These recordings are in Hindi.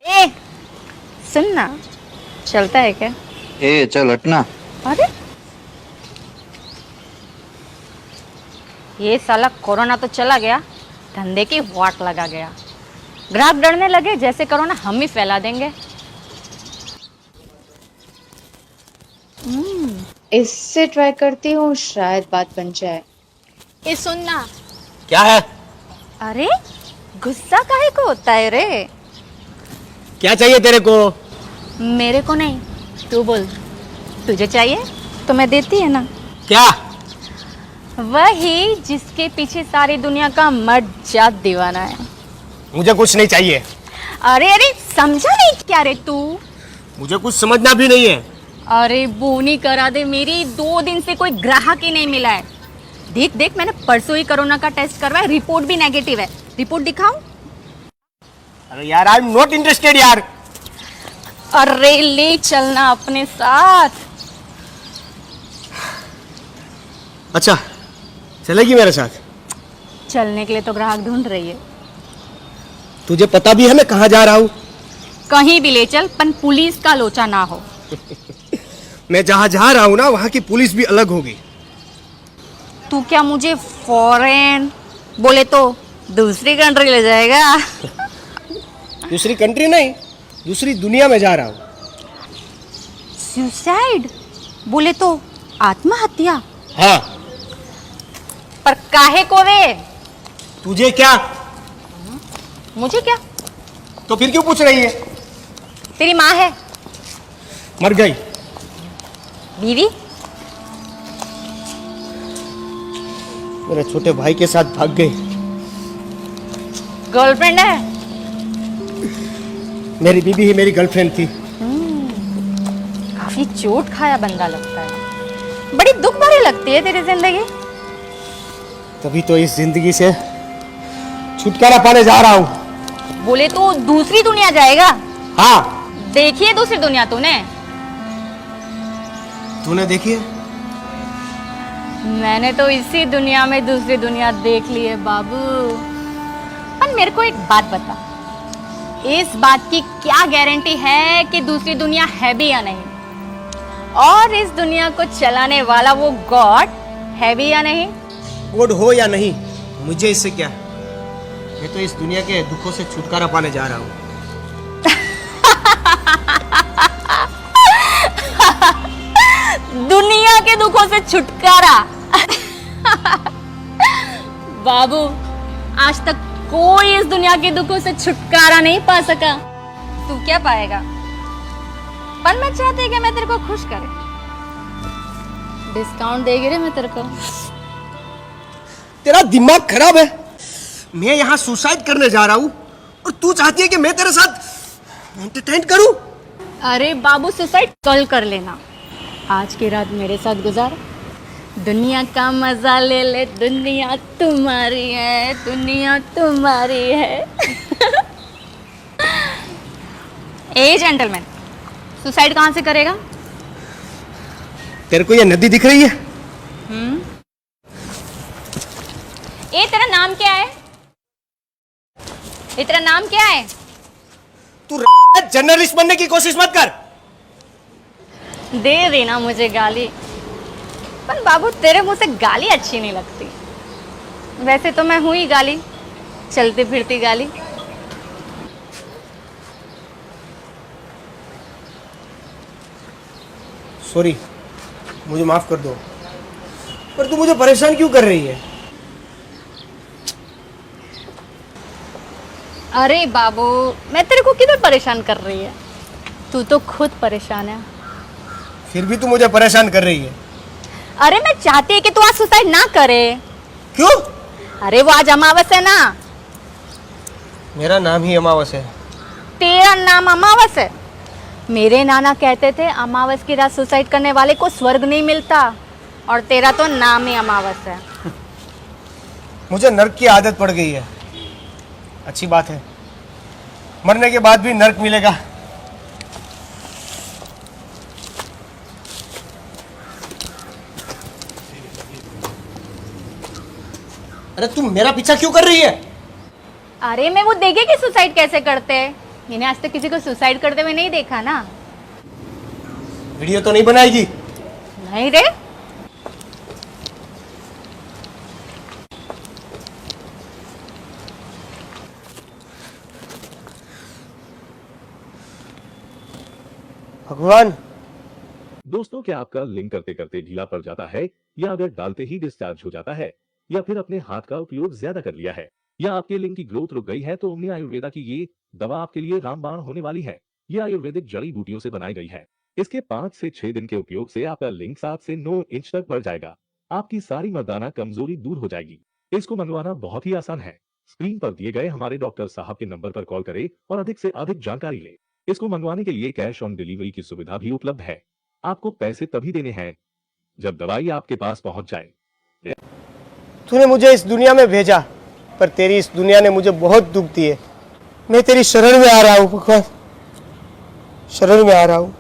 ए, सुन ना, चलता है क्या? ए चल हटना। अरे ये साला कोरोना तो चला गया, धंधे की वाट लगा गया। ग्राहक डरने लगे जैसे कोरोना हम ही फैला देंगे। इससे ट्राई करती हूँ, शायद बात बन जाए। ये सुन ना। क्या है? अरे गुस्सा काहे को होता है रे? क्या चाहिए तेरे को? मेरे को नहीं, तू बोल। तुझे चाहिए तो मैं देती है ना। क्या? वही जिसके पीछे सारी दुनिया का मर्द जात दीवाना है। मुझे कुछ नहीं चाहिए। अरे अरे समझा नहीं क्या रे तू? मुझे कुछ समझना भी नहीं है। अरे बोनी करा दे मेरी, 2 दिन से कोई ग्राहक ही नहीं मिला है। देख देख, मैंने परसों ही कोरोना का टेस्ट करवाया, रिपोर्ट भी नेगेटिव है। रिपोर्ट दिखाऊं? अरे यार, आई एम नॉट इंटरेस्टेड यार। अरे ले चलना अपने साथ। अच्छा, चलेगी मेरे साथ? चलने के लिए तो ग्राहक ढूंढ रही है। तुझे पता भी है मैं कहाँ जा रहा हूँ? कहीं भी ले चल, पर पुलिस का लोचा ना हो। मैं जहाँ जा रहा हूँ ना, वहाँ की पुलिस भी अलग होगी। तू क्या मुझे फॉरेन बोले तो दूसरी कंट्री ले जाएगा? दूसरी कंट्री नहीं, दूसरी दुनिया में जा रहा हूँ। सुसाइड बोले तो आत्महत्या? हाँ। पर काहे को रे? तुझे क्या? मुझे क्या? तो फिर क्यों पूछ रही है? तेरी माँ है? मर गई। बीवी? मेरे छोटे भाई के साथ भाग गई। गर्लफ्रेंड है? मेरी बीवी ही मेरी गर्लफ्रेंड थी। काफी चोट खाया बंदा लगता है। बड़ी दुख भरी लगती है तेरी जिंदगी। तभी तो इस जिंदगी से छुटकारा पाने जा रहा हूँ। बोले तो दूसरी दुनिया जाएगा? हाँ। देखी है दूसरी दुनिया तूने? तूने देखी है? मैंने तो इसी दुनिया में दूसरी दुनिया देख ली है बाबू। पर मेरे को एक बात बता, इस बात की क्या गारंटी है कि दूसरी दुनिया है भी या नहीं? और इस दुनिया को चलाने वाला वो गॉड है भी या नहीं? गॉड हो या नहीं, मुझे इससे क्या? मैं तो इस दुनिया के दुखों से छुटकारा पाने जा रहा हूँ। दुनिया के दुखों से छुटकारा? बाबू, आज तक कोई इस दुनिया के दुखों से छुटकारा नहीं पा सका। तू क्या पाएगा? पर मैं चाहती कि मैं तेरे को खुश करे। डिस्काउंट देगी रे मैं तेरे को। तेरा दिमाग खराब है। मैं यहाँ सुसाइड करने जा रहा हूँ और तू चाहती है कि मैं तेरे साथ एंटरटेन करूँ? अरे बाबू, सुसाइड कल कर लेना, आज की रात मेरे साथ गुजार। दुनिया का मजा ले ले, दुनिया तुम्हारी है, दुनिया तुम्हारी है। ए जेंटलमैन, सुसाइड कहाँ से करेगा? तेरे को ये नदी दिख रही है? ए तेरा नाम क्या है? ए तेरा नाम क्या है? तू जर्नलिस्ट बनने की कोशिश मत कर। दे देना मुझे गाली, पर बाबू तेरे मुंह से गाली अच्छी नहीं लगती। वैसे तो मैं हूं ही गाली, चलती फिरती गाली। सॉरी, मुझे माफ कर दो। पर तू मुझे परेशान क्यों कर रही है? अरे बाबू, मैं तेरे को किधर परेशान कर रही है? तू तो खुद परेशान है। फिर भी तू मुझे परेशान कर रही है। अरे मैं चाहती है कि तू आज सुसाइड ना करे। क्यों? अरे वो आज अमावस है ना। मेरा नाम ही अमावस है। तेरा नाम अमावस है? मेरे नाना कहते थे अमावस की रात सुसाइड करने वाले को स्वर्ग नहीं मिलता, और तेरा तो नाम ही अमावस है। मुझे नर्क की आदत पड़ गई है। अच्छी बात है, मरने के बाद भी नर्क मिलेगा। अरे तुम मेरा पीछा क्यों कर रही है? अरे मैं वो देखे कि सुसाइड कैसे करते हैं, मैंने आज तक किसी को सुसाइड करते हुए नहीं देखा ना। वीडियो तो नहीं बनाएगी? नहीं रे। भगवान, दोस्तों, क्या आपका लिंक करते करते ढीला पड़ जाता है, या अगर डालते ही डिस्चार्ज हो जाता है, या फिर अपने हाथ का उपयोग ज्यादा कर लिया है, या आपके लिंक की ग्रोथ रुक गई है, तो ओमनी आयुर्वेदा की ये दवा आपके लिए रामबाण होने वाली है। ये आयुर्वेदिक जड़ी बूटियों से बनाई गई है। इसके 5 से 6 दिन के उपयोग से आपका लिंक 7 से 9 इंच तक बढ़ जाएगा। आपकी सारी मर्दाना कमजोरी दूर हो जाएगी। इसको मंगवाना बहुत ही आसान है। स्क्रीन पर दिए गए हमारे डॉक्टर साहब के नंबर पर कॉल करें और अधिक से अधिक जानकारी लें। इसको मंगवाने के लिए कैश ऑन डिलीवरी की सुविधा भी उपलब्ध है। आपको पैसे तभी देने हैं जब दवाई आपके पास पहुंच जाए। तूने मुझे इस दुनिया में भेजा, पर तेरी इस दुनिया ने मुझे बहुत दुख दिए। मैं तेरी शरण में आ रहा हूँ भगवान, शरण में आ रहा हूँ।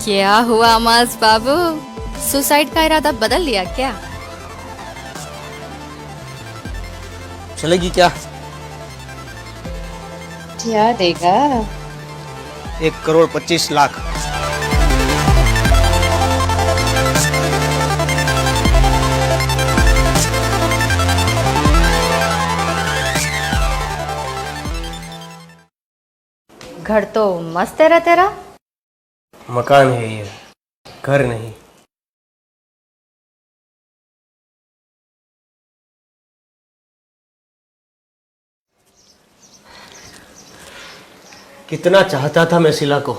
क्या हुआ अमास बाबू, सुसाइड का इरादा बदल लिया क्या? चलेगी क्या? क्या देगा? 1,25,00,000। घर तो मस्त है तेरा। मकान है ये, घर नहीं। कितना चाहता था मैं शिला को,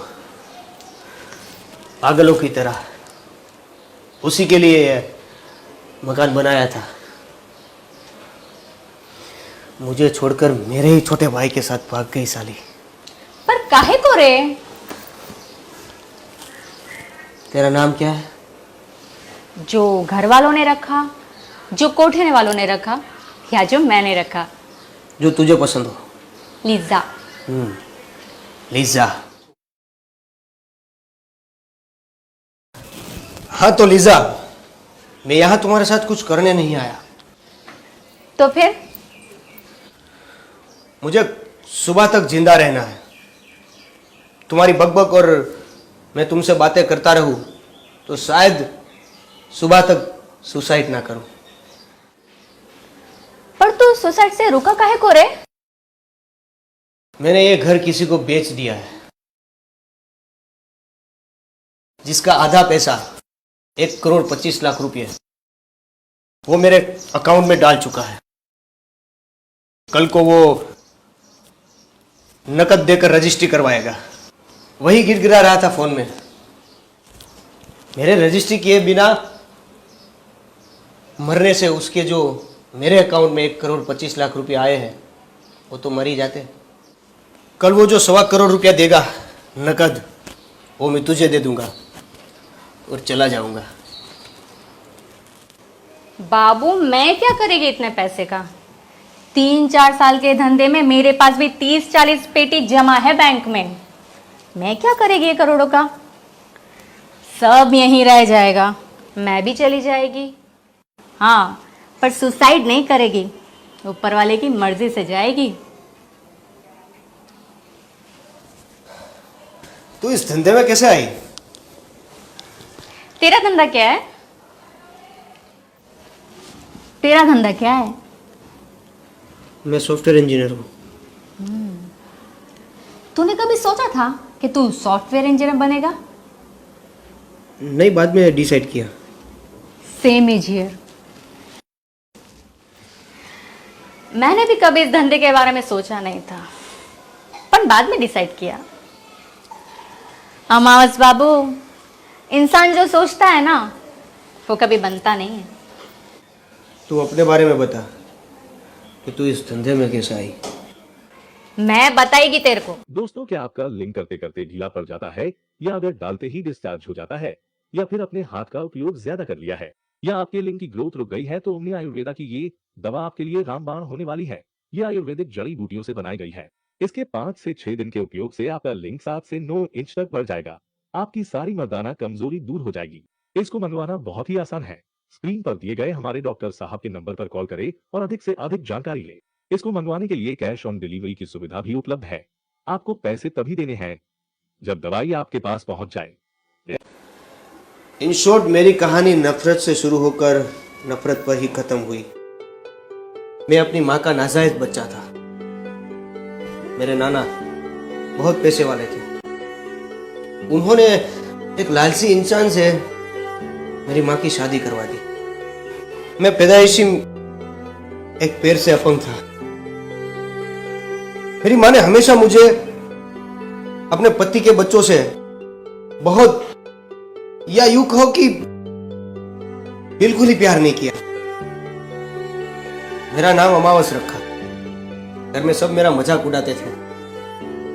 पागलों की तरह। उसी के लिए ये मकान बनाया था। मुझे छोड़कर मेरे ही छोटे भाई के साथ भाग गई साली। पर काहे को रे? तेरा नाम क्या है? जो घर वालों ने रखा, जो कोठे वालों ने रखा, या जो मैंने रखा? जो तुझे पसंद हो। लिजा। लीजा। हाँ तो लीजा, मैं यहां तुम्हारे साथ कुछ करने नहीं आया। तो फिर? मुझे सुबह तक जिंदा रहना है। तुम्हारी बकबक और मैं तुमसे बातें करता रहूं तो शायद सुबह तक सुसाइड ना करूं। पर तू सुसाइड से रुका काहे को रे? मैंने ये घर किसी को बेच दिया है, जिसका आधा पैसा 1,25,00,000 रुपये वो मेरे अकाउंट में डाल चुका है। कल को वो नकद देकर रजिस्ट्री करवाएगा। वही गिड़गिड़ा रहा था फोन में। मेरे रजिस्ट्री किए बिना मरने से उसके जो मेरे अकाउंट में 1,25,00,000 रुपये आए हैं वो तो मर ही जाते। कल वो जो 1.25 करोड़ रुपया देगा नकद, वो मैं तुझे दे दूंगा और चला जाऊंगा। बाबू, मैं क्या करेगी इतने पैसे का? 3-4 साल के धंधे में मेरे पास भी 30-40 पेटी जमा है बैंक में। मैं क्या करेगी 1 करोड़ों का? सब यहीं रह जाएगा, मैं भी चली जाएगी। हाँ, पर सुसाइड नहीं करेगी, ऊपर वाले की मर्जी से जाएगी। तू इस धंधे में कैसे आई? तेरा धंधा क्या है? तेरा धंधा क्या है? मैं सॉफ्टवेयर इंजीनियर हूँ। तूने कभी सोचा था कि तू सॉफ्टवेयर इंजीनियर बनेगा? नहीं, बाद में डिसाइड किया। Same as here. मैंने भी कभी इस धंधे के बारे में सोचा नहीं था, पर बाद में डिसाइड किया। अमावस बाबू, इंसान जो सोचता है ना वो कभी बनता नहीं है। तू अपने बारे में बता कि तू इस धंधे में कैसे आई। मैं बताएगी तेरे को। दोस्तों, क्या आपका लिंक करते करते ढीला पड़ जाता है, या अगर डालते ही डिस्चार्ज हो जाता है, या फिर अपने हाथ का उपयोग ज्यादा कर लिया है, या आपके लिंक की ग्रोथ रुक गई है, तो ओमनी आयुर्वेदा की ये दवा आपके लिए रामबाण होने वाली है। ये आयुर्वेदिक जड़ी बूटियों से बनाई गई है। इसके 5 से 6 दिन के उपयोग से आपका लिंक 7 से 9 इंच तक बढ़ जाएगा। आपकी सारी मर्दाना कमजोरी दूर हो जाएगी। इसको मंगवाना बहुत ही आसान है। स्क्रीन पर दिए गए हमारे डॉक्टर साहब के नंबर पर कॉल करें और अधिक से अधिक जानकारी लें। इसको मंगवाने के लिए कैश ऑन डिलीवरी की सुविधा भी उपलब्ध है। आपको पैसे तभी देने हैं जब दवाई आपके पास पहुंच जाए। इन शॉर्ट, मेरी कहानी नफरत से शुरू होकर नफरत पर ही खत्म हुई। मैं अपनी माँ का नाजायज बच्चा था। मेरे नाना बहुत पैसे वाले थे। उन्होंने एक लालची इंसान से मेरी माँ की शादी करवा दी। मैं पैदाइशी एक पैर से अपंग था। मेरी माँ ने हमेशा मुझे अपने पति के बच्चों से बहुत, या यूं कहो कि बिल्कुल ही प्यार नहीं किया। मेरा नाम अमावस रखा। घर में सब मेरा मजाक उड़ाते थे,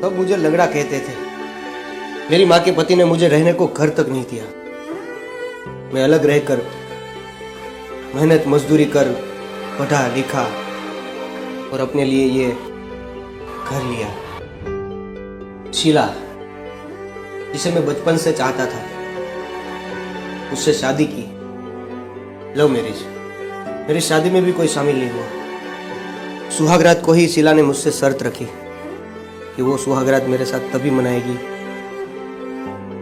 सब मुझे लंगड़ा कहते थे। मेरी माँ के पति ने मुझे रहने को घर तक नहीं दिया। मैं अलग रहकर मेहनत मजदूरी कर पढ़ा लिखा और अपने लिए ये घर लिया। शीला, जिसे मैं बचपन से चाहता था, उससे शादी की। Love marriage. मेरी शादी में भी कोई शामिल नहीं हुआ। सुहागरात को ही शीला ने मुझसे शर्त रखी कि वो सुहागरात मेरे साथ तभी मनाएगी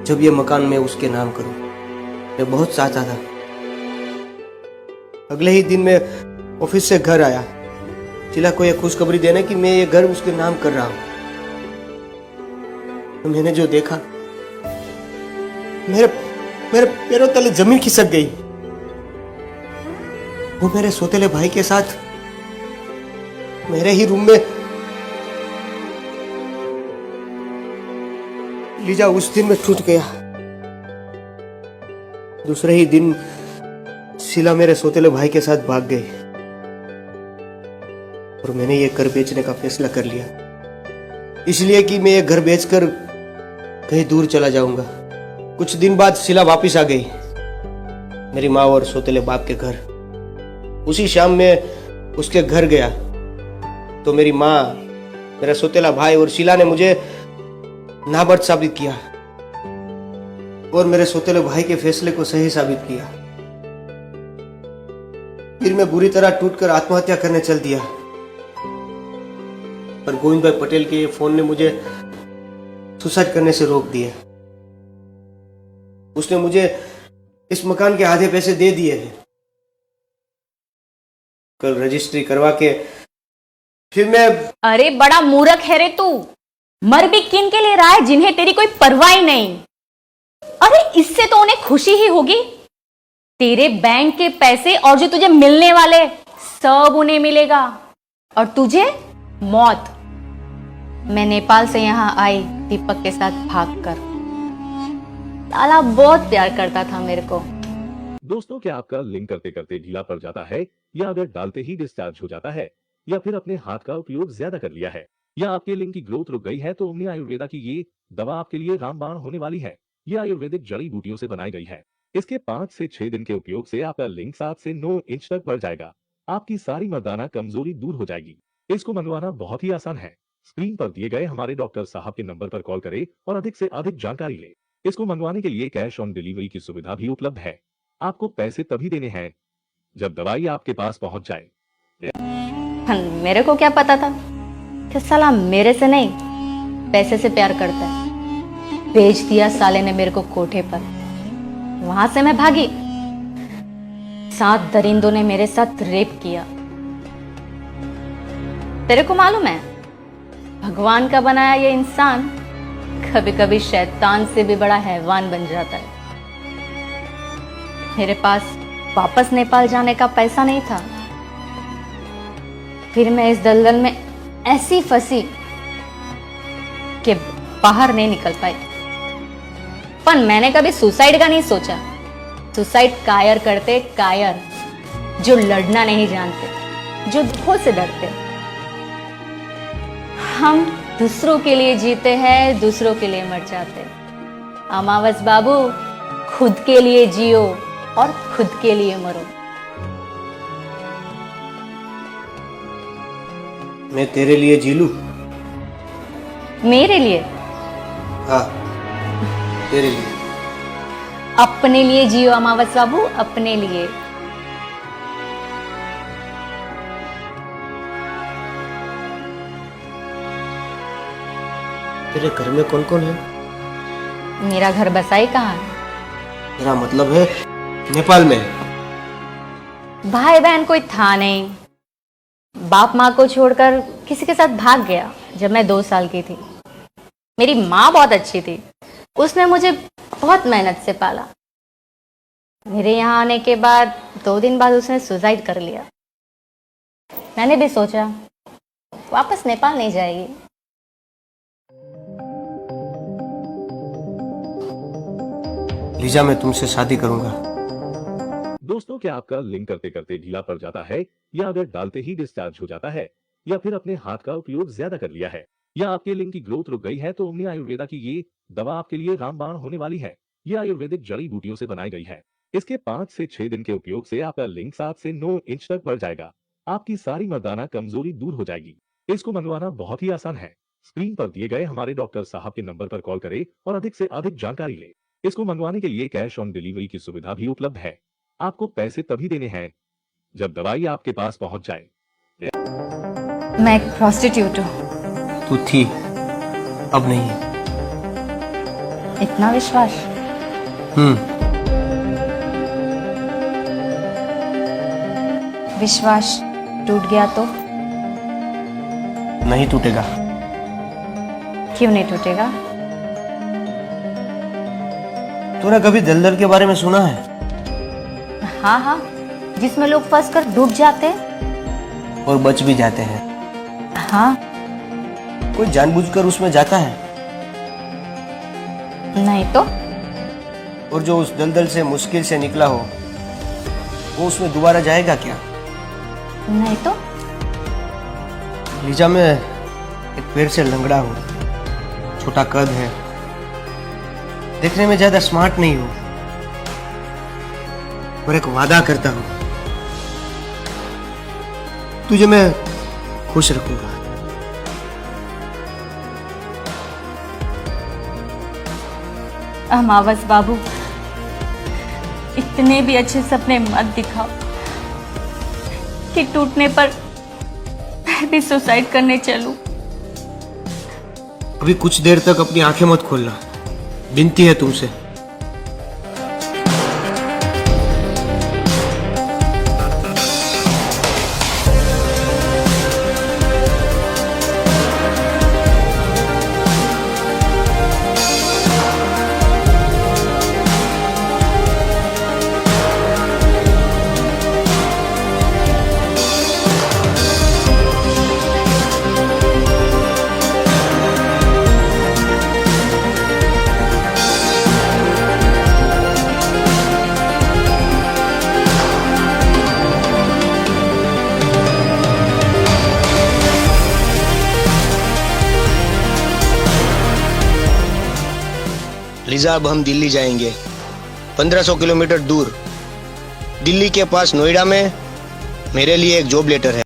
जब ये मकान मैं उसके नाम करूं। मैं बहुत चाहता था। अगले ही दिन मैं ऑफिस से घर आया, शीला को यह खुशखबरी देने कि मैं ये घर उसके नाम कर रहा हूं। तो मैंने जो देखा, मेरे पैरों तले जमीन खिसक गई। वो मेरे सौतेले भाई के साथ मेरे ही रूम में लीजा उस दिन में टूट गया। दूसरे ही दिन शीला मेरे सौतेले भाई के साथ भाग गई और मैंने ये घर बेचने का फैसला कर लिया, इसलिए कि मैं ये घर बेचकर कहीं दूर चला जाऊंगा। कुछ दिन बाद शीला वापस आ गई, मेरी माँ और सौतेले बाप के घर। उसी शाम में उसके घर गया तो मेरी माँ, मेरा सौतेला भाई और शीला ने मुझे नामर्द साबित किया और मेरे सौतेले भाई के फैसले को सही साबित किया। फिर मैं बुरी तरह टूटकर आत्महत्या करने चल दिया, पर गोविंद भाई पटेल के फोन ने मुझे सुसाइड करने से रोक दिया। उसने मुझे इस मकान के आधे पैसे दे दिए हैं। कल रजिस्ट्री करवा के फिर मैं। अरे बड़ा मूर्ख है रे तू। मर भी किन के लिए रहा है जिन्हें तेरी कोई परवाह ही नहीं। अरे इससे तो उन्हें खुशी ही होगी। तेरे बैंक के पैसे और जो तुझे मिलने वाले सब उन्हें मिलेगा, और तुझे मौत। मैं नेपाल से यहां आई दीपक के साथ भागकर। ताला बहुत प्यार करता था मेरे को। दोस्तों, क्या आपका लिंक करते करते ढीला पड़ जाता है, या अगर डालते ही डिस्चार्ज हो जाता है, या फिर अपने हाथ का उपयोग ज्यादा कर लिया है, या आपके लिंक की ग्रोथ रुक गई है, तो ओमनी आयुर्वेदा की ये दवा आपके लिए रामबाण होने वाली है। ये आयुर्वेदिक जड़ी बूटियों से बनाई गई है। इसके 5 से 6 दिन के उपयोग से आपका लिंक 7 से 9 इंच तक बढ़ जाएगा। आपकी सारी मर्दाना कमजोरी दूर हो जाएगी। इसको मंगवाना बहुत ही आसान है। स्क्रीन पर दिए गए हमारे डॉक्टर साहब के नंबर पर कॉल करें और अधिक से अधिक जानकारी लें। इसको मंगवाने के लिए कैश ऑन डिलीवरी की सुविधा भी उपलब्ध है। आपको पैसे तभी देने हैं जब दवाई आपके पास पहुंच जाए। मेरे को क्या पता था कि साला मेरे से नहीं पैसे से प्यार करता है। भेज दिया साले ने मेरे को कोठे पर। वहां से मैं भागी। 7 दरिंदों ने मेरे साथ रेप किया। तेरे को मालूम है, भगवान का बनाया ये इंसान कभी कभी शैतान से भी बड़ा हैवान बन जाता है। मेरे पास वापस नेपाल जाने का पैसा नहीं था। फिर मैं इस दलदल में ऐसी फंसी कि बाहर नहीं निकल पाई। पर मैंने कभी सुसाइड का नहीं सोचा। सुसाइड कायर करते कायर। जो लड़ना नहीं जानते, जो दुखों से डरते। हम दूसरों के लिए जीते हैं, दूसरों के लिए मर जाते। अमावस बाबू, खुद के लिए जियो और खुद के लिए मरो। मैं तेरे लिए जी लूं? मेरे लिए? हाँ, तेरे लिए। अपने लिए जियो अमावस बाबू, अपने लिए। तेरे घर में कौन कौन है? मेरा घर बसाई कहाँ है? मेरा मतलब है नेपाल में। भाई बहन कोई था नहीं। बाप माँ को छोड़कर किसी के साथ भाग गया जब मैं 2 साल की थी। मेरी माँ बहुत अच्छी थी, उसने मुझे बहुत मेहनत से पाला। मेरे यहाँ आने के बाद 2 दिन बाद उसने सुसाइड कर लिया। मैंने भी सोचा वापस नेपाल नहीं जाएगी। लीजा, मैं तुमसे शादी करूंगा। दोस्तों, क्या आपका लिंक करते करते ढीला पड़ जाता है, या अगर डालते ही डिस्चार्ज हो जाता है, या फिर अपने हाथ का उपयोग ज्यादा कर लिया है, या आपके लिंक की ग्रोथ रुक गई है, तो ओमनी आयुर्वेदा की ये दवा आपके लिए रामबाण होने वाली है। ये आयुर्वेदिक जड़ी बूटियों से बनाई गई है। इसके 5 से 6 दिन के उपयोग से आपका लिंक 7 से 9 इंच तक बढ़ जाएगा। आपकी सारी मर्दाना कमजोरी दूर हो जाएगी। इसको मंगवाना बहुत ही आसान है। स्क्रीन पर दिए गए हमारे डॉक्टर साहब के नंबर पर कॉल करें और अधिक से अधिक जानकारी लें। इसको मंगवाने के लिए कैश ऑन डिलीवरी की सुविधा भी उपलब्ध है। आपको पैसे तभी देने हैं जब दवाई आपके पास पहुंच जाए। मैं एक प्रोस्टिट्यूट हूँ। तू थी, अब नहीं है। इतना विश्वास? विश्वास टूट गया तो? नहीं टूटेगा। क्यों नहीं टूटेगा? तूने कभी दलदल के बारे में सुना है? हाँ हाँ, जिसमें लोग फंस कर डूब जाते हैं और बच भी जाते हैं। हाँ। कोई जानबूझकर उसमें जाता है? नहीं तो? और जो उस दलदल से मुश्किल से निकला हो, वो उसमें दोबारा जाएगा क्या? नहीं तो? लीजा, मैं एक पैर से लंगड़ा हूँ, छोटा कद है, देखने में ज्यादा स्मार्ट नहीं हूँ, और एक वादा करता हूँ, तुझे मैं खुश रखूंगा। अमावस बाबू, इतने भी अच्छे सपने मत दिखाओ कि टूटने पर मैं भी सुसाइड करने चलूं। अभी कुछ देर तक अपनी आंखें मत खोलना, विनती है तुमसे। लीजा, अब हम दिल्ली जाएंगे, 1500 किलोमीटर दूर। दिल्ली के पास नोएडा में मेरे लिए एक जॉब लेटर है।